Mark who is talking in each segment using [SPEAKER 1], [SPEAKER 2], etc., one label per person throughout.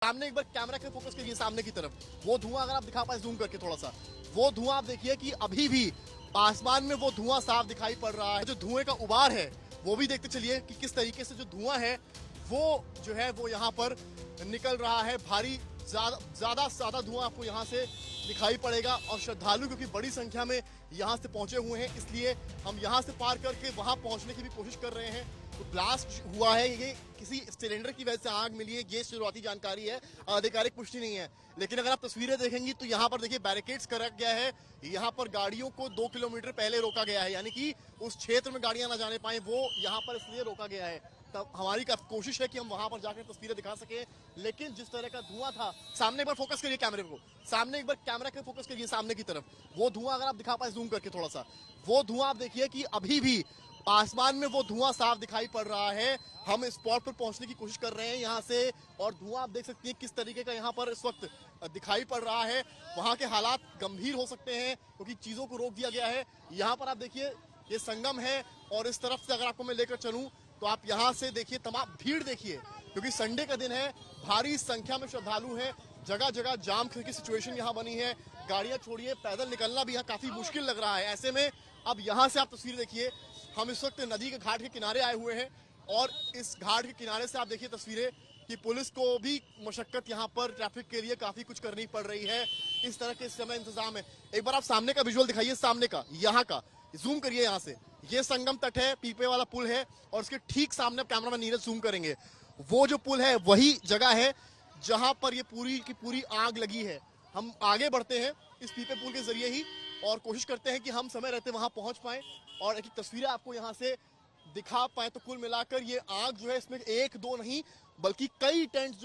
[SPEAKER 1] सामने एक बार कैमरा के फोकस करिए सामने की तरफ। वो धुआं अगर आप दिखा पाए जूम करके थोड़ा सा, वो धुआं आप देखिए कि अभी भी आसमान में वो धुआं साफ दिखाई पड़ रहा है। जो धुएं का उबार है वो भी देखते चलिए कि किस तरीके से जो धुआं है वो जो है वो यहाँ पर निकल रहा है। भारी ज्यादा धुआं आपको यहाँ से दिखाई पड़ेगा और श्रद्धालु क्योंकि बड़ी संख्या में यहाँ से पहुंचे हुए हैं, इसलिए हम यहाँ से पार करके वहां पहुंचने की भी कोशिश कर रहे हैं। तो ब्लास्ट हुआ है, ये किसी सिलेंडर की वजह से आग मिली है, ये शुरुआती जानकारी है, आधिकारिक पुष्टि नहीं है। लेकिन अगर आप तस्वीरें देखेंगी तो यहाँ पर देखिए बैरिकेड्स कर रखा गया है, यहाँ पर गाड़ियों को 2 किलोमीटर पहले रोका गया है, यानी कि उस क्षेत्र में गाड़ियां ना जाने पाए वो यहाँ पर इसलिए रोका गया है। तब हमारी कोशिश है कि हम वहां पर जाकर तस्वीरें दिखा सके, लेकिन जिस तरह का धुआं था, सामने एक बार फोकस करिए कैमरे को, सामने एक बार कैमरा के फोकस करिए सामने की तरफ। वो धुआं अगर आप दिखा पाए जूम करके थोड़ा सा, वो धुआं आप देखिए कि अभी भी आसमान में वो धुआं साफ दिखाई पड़ रहा है। हम स्पॉट पर पहुंचने की कोशिश कर रहे हैं यहाँ से, और धुआं आप देख सकती हैं किस तरीके का यहाँ पर इस वक्त दिखाई पड़ रहा है। वहां के हालात गंभीर हो सकते हैं क्योंकि चीजों को रोक दिया गया है। यहाँ पर आप देखिए ये संगम है, और इस तरफ से अगर आपको मैं लेकर चलूं तो आप यहाँ से देखिए, तमाम भीड़ देखिए, क्योंकि संडे का दिन है, भारी संख्या में श्रद्धालु हैं, जगह जगह जाम की सिचुएशन यहाँ बनी है। गाड़ियां छोड़िए, पैदल निकलना भी यहाँ काफी मुश्किल लग रहा है। ऐसे में अब यहाँ से आप तस्वीर देखिए, हम इस वक्त नदी के घाट के किनारे आए हुए हैं, और इस घाट के किनारे से आप देखिए तस्वीरें कि पुलिस को भी मशक्कत यहाँ पर ट्रैफिक के लिए काफी कुछ करनी पड़ रही है। इस तरह के समय इंतजाम है। एक बार आप सामने का विजुअल दिखाइए, सामने का, यहाँ का जूम करिए, यहाँ से ये संगम तट है, पीपे वाला पुल है, और उसके ठीक सामने कैमरामैन नीरज जूम करेंगे, वो जो पुल है वही जगह है जहां पर ये पूरी की पूरी आग लगी है। हम आगे बढ़ते हैं इस पीपे पुल के जरिए ही, और कोशिश करते हैं कि हम समय रहते वहां पहुंच पाए और एक तस्वीरें आपको यहां से दिखा पाए। तो कुल मिलाकर ये आग जो है, इसमें एक दो नहीं बल्कि कई टेंट्स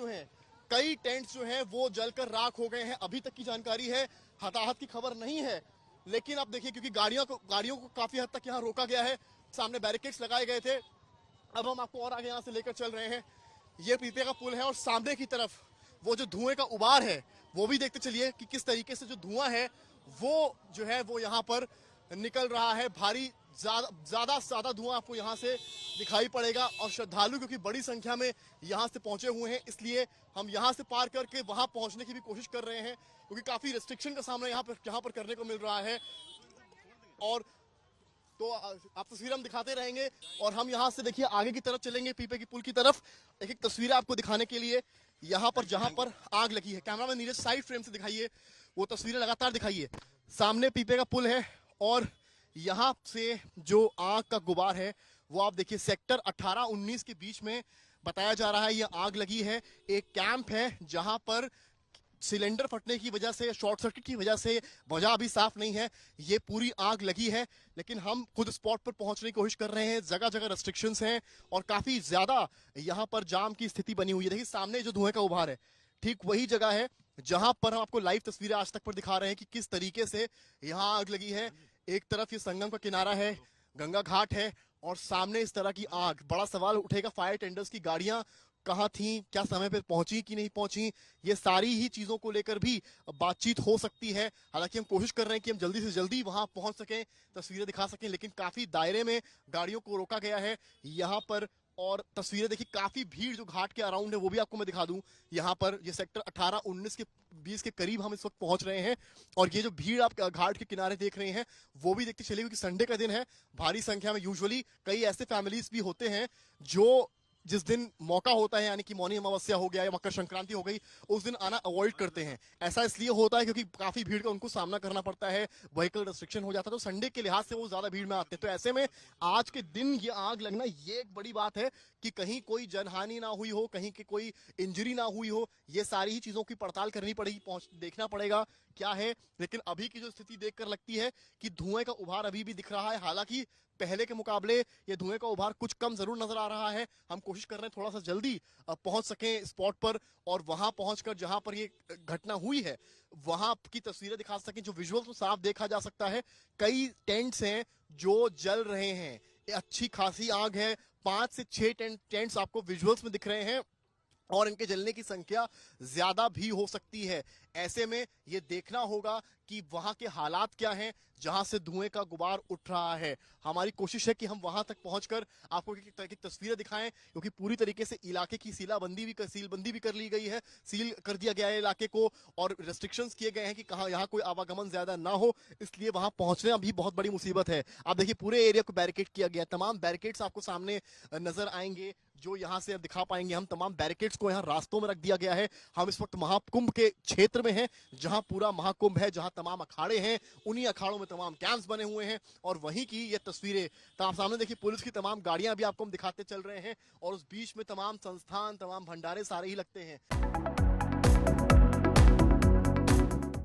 [SPEAKER 1] जो हैं वो जलकर राख हो गए हैं। अभी तक की जानकारी है, हताहत की खबर नहीं है, लेकिन आप देखिए क्योंकि गाड़ियों को काफी हद तक यहाँ रोका गया है, सामने बैरिकेड्स लगाए गए थे। अब हम आपको और आगे यहाँ से लेकर चल रहे हैं। ये पीपे का पुल है, और सामने की तरफ वो जो धुएं का उबार है वो भी देखते चलिए कि किस तरीके से जो धुआं है वो जो है वो यहाँ पर निकल रहा है। भारी ज्यादा धुआं आपको यहाँ से दिखाई पड़ेगा, और श्रद्धालु क्योंकि बड़ी संख्या में यहाँ से पहुंचे हुए हैं, इसलिए हम यहाँ से पार करके वहां पहुंचने की भी कोशिश कर रहे हैं, क्योंकि काफी रिस्ट्रिक्शन का सामना यहाँ पर करने को मिल रहा है। और तो आप तस्वीर हम दिखाते रहेंगे, और हम यहाँ से देखिए आगे की तरफ चलेंगे, पीपे की पुल की तरफ, एक एक तस्वीर आपको दिखाने के लिए। यहाँ पर जहां पर आग लगी है, कैमरामैन नीरज साइड फ्रेम से दिखाइए, वो तस्वीरें लगातार दिखाइए। सामने पीपे का पुल है, और यहाँ से जो आग का गुबार है वो आप देखिए सेक्टर 18-19 के बीच में बताया जा रहा है ये आग लगी है। एक कैंप है जहां पर सिलेंडर फटने की वजह से, शॉर्ट सर्किट की वजह से वजह अभी साफ नहीं है, ये पूरी आग लगी है। लेकिन हम खुद स्पॉट पर पहुंचने की कोशिश कर रहे हैं, जगह जगह रेस्ट्रिक्शंस हैं और काफी ज्यादा यहां पर जाम की स्थिति बनी हुई है। देखिए सामने जो धुएं का उभार है, ठीक वही जगह है जहां पर हम आपको लाइव तस्वीरें आज तक पर दिखा रहे हैं कि किस तरीके से यहाँ आग लगी है। एक तरफ ये संगम का किनारा है, गंगा घाट है, और सामने इस तरह की आग। बड़ा सवाल उठेगा, फायर टेंडर्स की गाड़ियां कहाँ थी, क्या समय पर पहुंची कि नहीं पहुंची, ये सारी ही चीजों को लेकर भी बातचीत हो सकती है। हालांकि हम कोशिश कर रहे हैं कि हम जल्दी से जल्दी वहां पहुंच सकें, तस्वीरें दिखा सकें, लेकिन काफी दायरे में गाड़ियों को रोका गया है यहाँ पर। और तस्वीरें देखिए, काफी भीड़ जो घाट के अराउंड है वो भी आपको मैं दिखा दूं। यहाँ पर ये सेक्टर 18-19 के 20 के करीब हम इस वक्त पहुंच रहे हैं, और ये जो भीड़ आप घाट के किनारे देख रहे हैं वो भी देखते चलिए, क्योंकि संडे का दिन है, भारी संख्या में यूजुअली कई ऐसे फैमिलीज भी होते हैं जो जिस दिन मौका होता है, यानी कि मौनी अमावस्या हो गया या मकर संक्रांति हो गई, उस दिन आना अवॉइड करते हैं। ऐसा इसलिए होता है क्योंकि काफी भीड़ का उनको सामना करना पड़ता है, व्हीकल रेस्ट्रिक्शन हो जाता है, तो संडे के लिहाज से वो ज्यादा भीड़ में आते हैं। तो ऐसे में आज के दिन ये आग लगना, ये एक बड़ी बात है कि कहीं कोई जनहानि ना हुई हो, कहीं की कोई इंजरी ना हुई हो, ये सारी ही चीजों की पड़ताल करनी पड़ेगी, देखना पड़ेगा क्या है। लेकिन अभी की जो स्थिति देखकर लगती है कि धुएं का उभार अभी भी दिख रहा है, हालांकि पहले के मुकाबले ये धुएं का उभार कुछ कम जरूर नजर आ रहा है। हम कोशिश कर रहे हैं थोड़ा सा जल्दी पहुंच सकें स्पॉट पर, और वहां पहुंचकर जहां पर ये घटना हुई है वहां की तस्वीरें दिखा सकें। जो विजुअल तो साफ देखा जा सकता है, कई टेंट्स हैं जो जल रहे हैं, अच्छी खासी आग है, 5 से 6 टेंट्स आपको विजुअल्स में दिख रहे हैं। और इनके जलने की संख्या ज्यादा भी हो सकती है। ऐसे में ये देखना होगा कि वहां के हालात क्या हैं जहां से धुएं का गुबार उठ रहा है। हमारी कोशिश है कि हम वहां तक पहुंचकर आपको एक तरह की तस्वीरें दिखाएं, क्योंकि पूरी तरीके से इलाके की सीलबंदी भी कर ली गई है, सील कर दिया गया है इलाके को, और रेस्ट्रिक्शंस किए गए हैं कि कहां यहां कोई आवागमन ज्यादा ना हो, इसलिए वहां पहुंचना भी बहुत बड़ी मुसीबत है। आप देखिए पूरे एरिया को बैरिकेड किया गया है, तमाम बैरिकेड्स आपको सामने नजर आएंगे जो यहां से अब दिखा पाएंगे हम। तमाम बैरिकेड्स को यहां रास्तों में रख दिया गया है। हम इस वक्त महाकुंभ के क्षेत्र में हैं, जहां पूरा महाकुंभ है, जहां तमाम अखाड़े हैं, उन्हीं अखाड़ों में तमाम कैंप्स बने हुए हैं, और वहीं की ये तस्वीरें। तो आप सामने देखिए पुलिस की तमाम गाड़ियां भी आपको हम दिखाते चल रहे हैं, और उस बीच में तमाम संस्थान, तमाम भंडारे सारे ही लगते हैं।